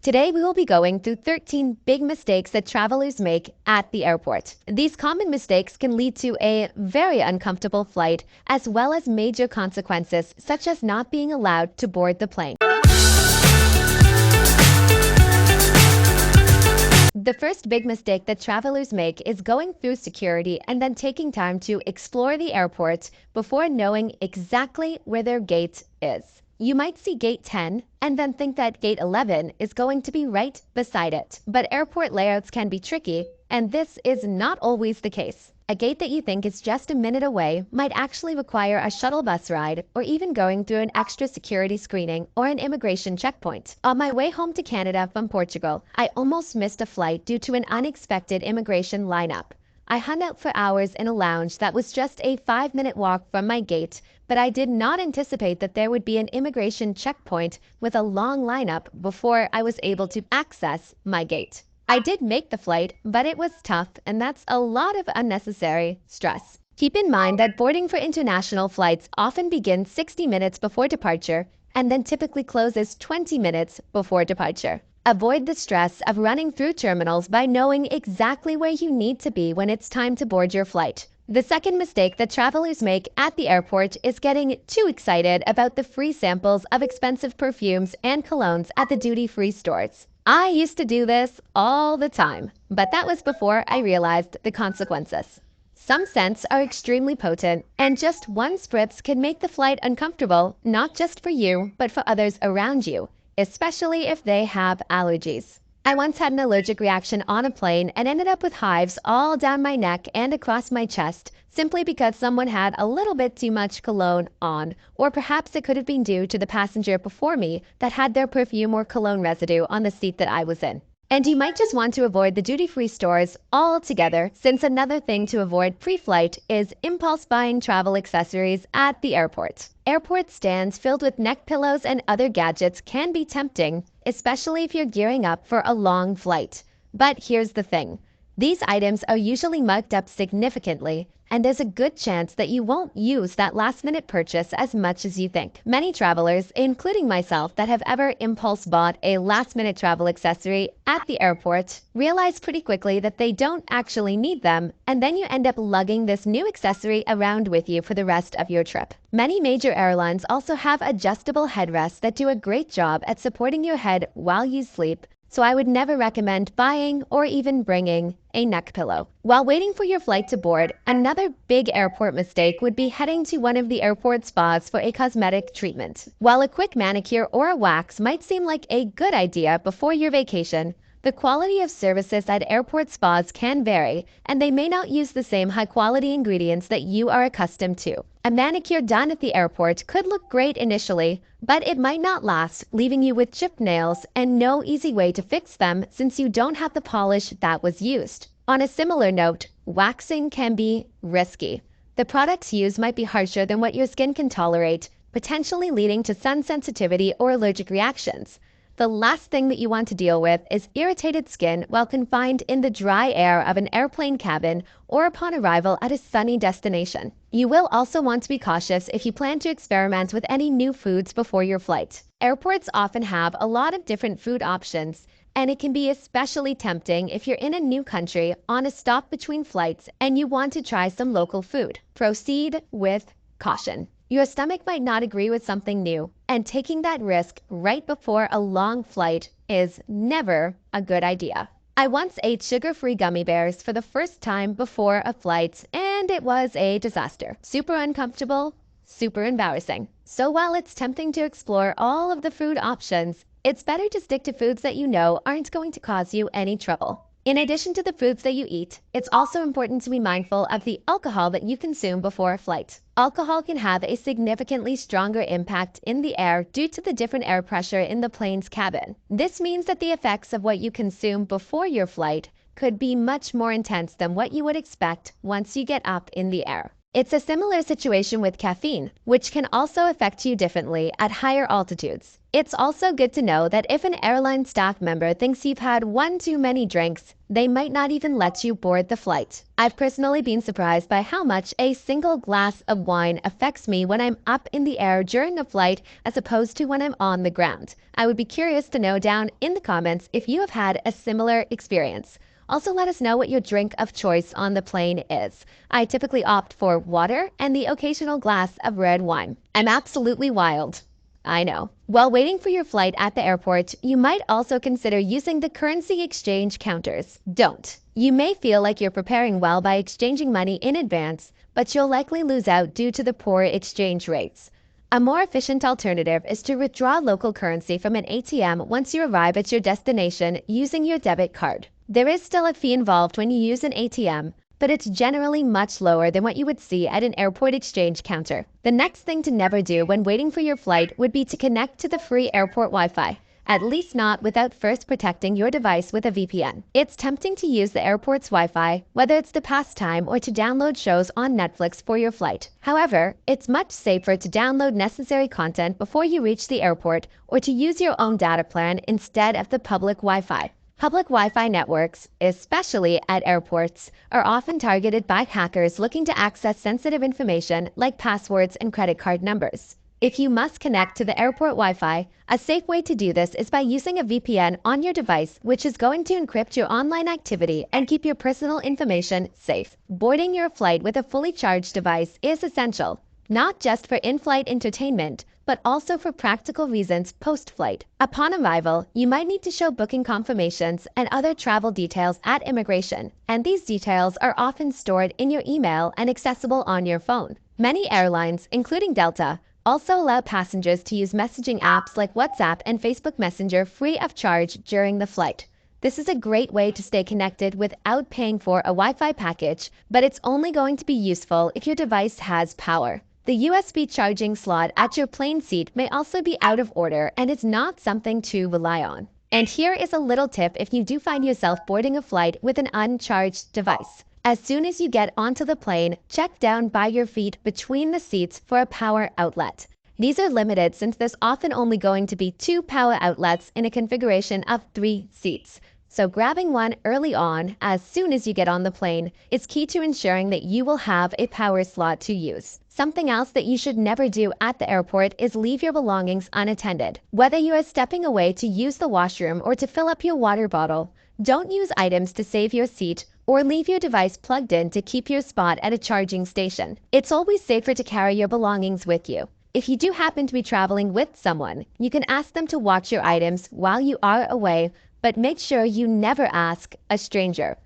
Today we will be going through 13 big mistakes that travelers make at the airport. These common mistakes can lead to a very uncomfortable flight, as well as major consequences such as not being allowed to board the plane. The first big mistake that travelers make is going through security and then taking time to explore the airport before knowing exactly where their gate is. You might see gate 10 and then think that gate 11 is going to be right beside it. But airport layouts can be tricky, and this is not always the case. A gate that you think is just a minute away might actually require a shuttle bus ride or even going through an extra security screening or an immigration checkpoint. On my way home to Canada from Portugal, I almost missed a flight due to an unexpected immigration lineup. I hung out for hours in a lounge that was just a 5-minute walk from my gate, but I did not anticipate that there would be an immigration checkpoint with a long lineup before I was able to access my gate. I did make the flight, but it was tough, and that's a lot of unnecessary stress. Keep in mind that boarding for international flights often begins 60 minutes before departure and then typically closes 20 minutes before departure. Avoid the stress of running through terminals by knowing exactly where you need to be when it's time to board your flight. The second mistake that travelers make at the airport is getting too excited about the free samples of expensive perfumes and colognes at the duty-free stores. I used to do this all the time, but that was before I realized the consequences. Some scents are extremely potent, and just one spritz can make the flight uncomfortable, not just for you, but for others around you, especially if they have allergies. I once had an allergic reaction on a plane and ended up with hives all down my neck and across my chest simply because someone had a little bit too much cologne on, or perhaps it could have been due to the passenger before me that had their perfume or cologne residue on the seat that I was in. And you might just want to avoid the duty-free stores altogether, since another thing to avoid pre-flight is impulse buying travel accessories at the airport. Airport stands filled with neck pillows and other gadgets can be tempting, especially if you're gearing up for a long flight. But here's the thing. These items are usually marked up significantly, and there's a good chance that you won't use that last-minute purchase as much as you think. Many travelers, including myself, that have ever impulse bought a last-minute travel accessory at the airport realize pretty quickly that they don't actually need them, and then you end up lugging this new accessory around with you for the rest of your trip. Many major airlines also have adjustable headrests that do a great job at supporting your head while you sleep, so I would never recommend buying or even bringing a neck pillow. While waiting for your flight to board, another big airport mistake would be heading to one of the airport spas for a cosmetic treatment. While a quick manicure or a wax might seem like a good idea before your vacation, the quality of services at airport spas can vary, and they may not use the same high-quality ingredients that you are accustomed to. A manicure done at the airport could look great initially, but it might not last, leaving you with chipped nails and no easy way to fix them since you don't have the polish that was used. On a similar note, waxing can be risky. The products used might be harsher than what your skin can tolerate, potentially leading to sun sensitivity or allergic reactions. The last thing that you want to deal with is irritated skin while confined in the dry air of an airplane cabin or upon arrival at a sunny destination. You will also want to be cautious if you plan to experiment with any new foods before your flight. Airports often have a lot of different food options, and it can be especially tempting if you're in a new country on a stop between flights and you want to try some local food. Proceed with caution. Your stomach might not agree with something new, and taking that risk right before a long flight is never a good idea. I once ate sugar-free gummy bears for the first time before a flight, and it was a disaster. Super uncomfortable, super embarrassing. So while it's tempting to explore all of the food options, it's better to stick to foods that you know aren't going to cause you any trouble. In addition to the foods that you eat, it's also important to be mindful of the alcohol that you consume before a flight. Alcohol can have a significantly stronger impact in the air due to the different air pressure in the plane's cabin. This means that the effects of what you consume before your flight could be much more intense than what you would expect once you get up in the air. It's a similar situation with caffeine, which can also affect you differently at higher altitudes. It's also good to know that if an airline staff member thinks you've had one too many drinks, they might not even let you board the flight. I've personally been surprised by how much a single glass of wine affects me when I'm up in the air during a flight as opposed to when I'm on the ground. I would be curious to know down in the comments if you have had a similar experience. Also, let us know what your drink of choice on the plane is. I typically opt for water and the occasional glass of red wine. I'm absolutely wild. I know. While waiting for your flight at the airport, you might also consider using the currency exchange counters. Don't. You may feel like you're preparing well by exchanging money in advance, but you'll likely lose out due to the poor exchange rates. A more efficient alternative is to withdraw local currency from an ATM once you arrive at your destination using your debit card. There is still a fee involved when you use an ATM, but it's generally much lower than what you would see at an airport exchange counter. The next thing to never do when waiting for your flight would be to connect to the free airport Wi-Fi, at least not without first protecting your device with a VPN. It's tempting to use the airport's Wi-Fi, whether it's to pass time or to download shows on Netflix for your flight. However, it's much safer to download necessary content before you reach the airport or to use your own data plan instead of the public Wi-Fi. Public Wi-Fi networks, especially at airports, are often targeted by hackers looking to access sensitive information like passwords and credit card numbers. If you must connect to the airport Wi-Fi, a safe way to do this is by using a VPN on your device, which is going to encrypt your online activity and keep your personal information safe. Boarding your flight with a fully charged device is essential, not just for in-flight entertainment, but also for practical reasons post-flight. Upon arrival, you might need to show booking confirmations and other travel details at immigration, and these details are often stored in your email and accessible on your phone. Many airlines, including Delta, also allow passengers to use messaging apps like WhatsApp and Facebook Messenger free of charge during the flight. This is a great way to stay connected without paying for a Wi-Fi package, but it's only going to be useful if your device has power. The USB charging slot at your plane seat may also be out of order and is not something to rely on. And here is a little tip if you do find yourself boarding a flight with an uncharged device. As soon as you get onto the plane, check down by your feet between the seats for a power outlet. These are limited since there's often only going to be 2 power outlets in a configuration of 3 seats. So grabbing one early on, as soon as you get on the plane, is key to ensuring that you will have a power slot to use. Something else that you should never do at the airport is leave your belongings unattended. Whether you are stepping away to use the washroom or to fill up your water bottle, don't use items to save your seat or leave your device plugged in to keep your spot at a charging station. It's always safer to carry your belongings with you. If you do happen to be traveling with someone, you can ask them to watch your items while you are away, but make sure you never ask a stranger.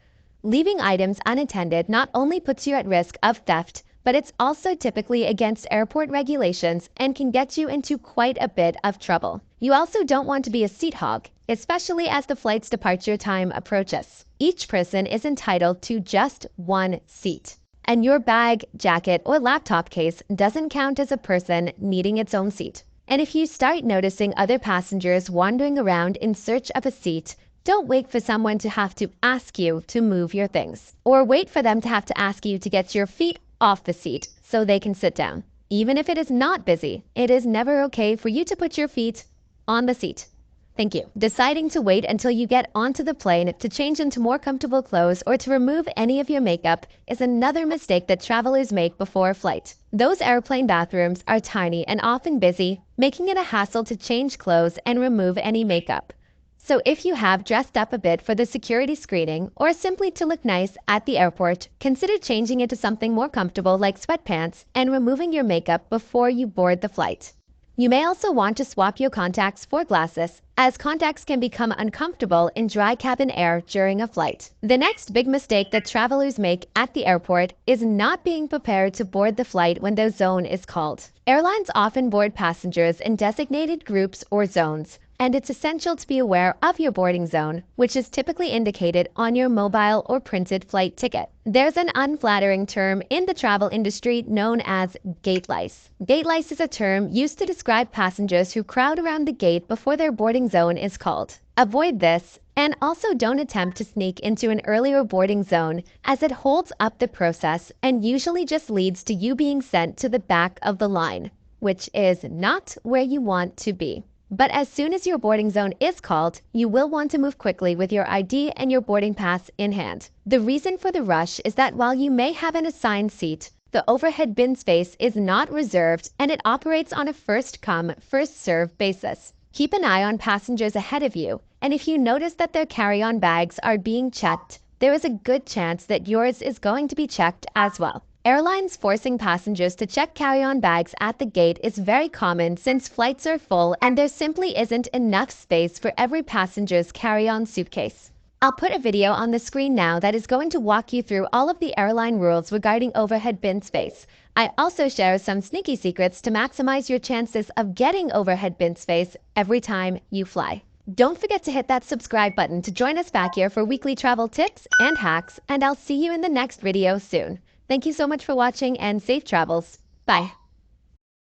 Leaving items unattended not only puts you at risk of theft, but it's also typically against airport regulations and can get you into quite a bit of trouble. You also don't want to be a seat hog, especially as the flight's departure time approaches. Each person is entitled to just one seat, and your bag, jacket, or laptop case doesn't count as a person needing its own seat. And if you start noticing other passengers wandering around in search of a seat, don't wait for someone to have to ask you to move your things, or wait for them to have to ask you to get your feet off the seat so they can sit down. Even if it is not busy, it is never okay for you to put your feet on the seat. Thank you. Deciding to wait until you get onto the plane to change into more comfortable clothes or to remove any of your makeup is another mistake that travelers make before a flight. Those airplane bathrooms are tiny and often busy, making it a hassle to change clothes and remove any makeup. So if you have dressed up a bit for the security screening or simply to look nice at the airport, consider changing into something more comfortable like sweatpants and removing your makeup before you board the flight. You may also want to swap your contacts for glasses, as contacts can become uncomfortable in dry cabin air during a flight. The next big mistake that travelers make at the airport is not being prepared to board the flight when the zone is called. Airlines often board passengers in designated groups or zones, and it's essential to be aware of your boarding zone, which is typically indicated on your mobile or printed flight ticket. There's an unflattering term in the travel industry known as gate lice. Gate lice is a term used to describe passengers who crowd around the gate before their boarding zone is called. Avoid this, and also don't attempt to sneak into an earlier boarding zone, as it holds up the process and usually just leads to you being sent to the back of the line, which is not where you want to be. But as soon as your boarding zone is called, you will want to move quickly with your ID and your boarding pass in hand. The reason for the rush is that while you may have an assigned seat, the overhead bin space is not reserved and it operates on a first-come, first-served basis. Keep an eye on passengers ahead of you, and if you notice that their carry-on bags are being checked, there is a good chance that yours is going to be checked as well. Airlines forcing passengers to check carry-on bags at the gate is very common since flights are full and there simply isn't enough space for every passenger's carry-on suitcase. I'll put a video on the screen now that is going to walk you through all of the airline rules regarding overhead bin space. I also share some sneaky secrets to maximize your chances of getting overhead bin space every time you fly. Don't forget to hit that subscribe button to join us back here for weekly travel tips and hacks, and I'll see you in the next video soon. Thank you so much for watching and safe travels. Bye.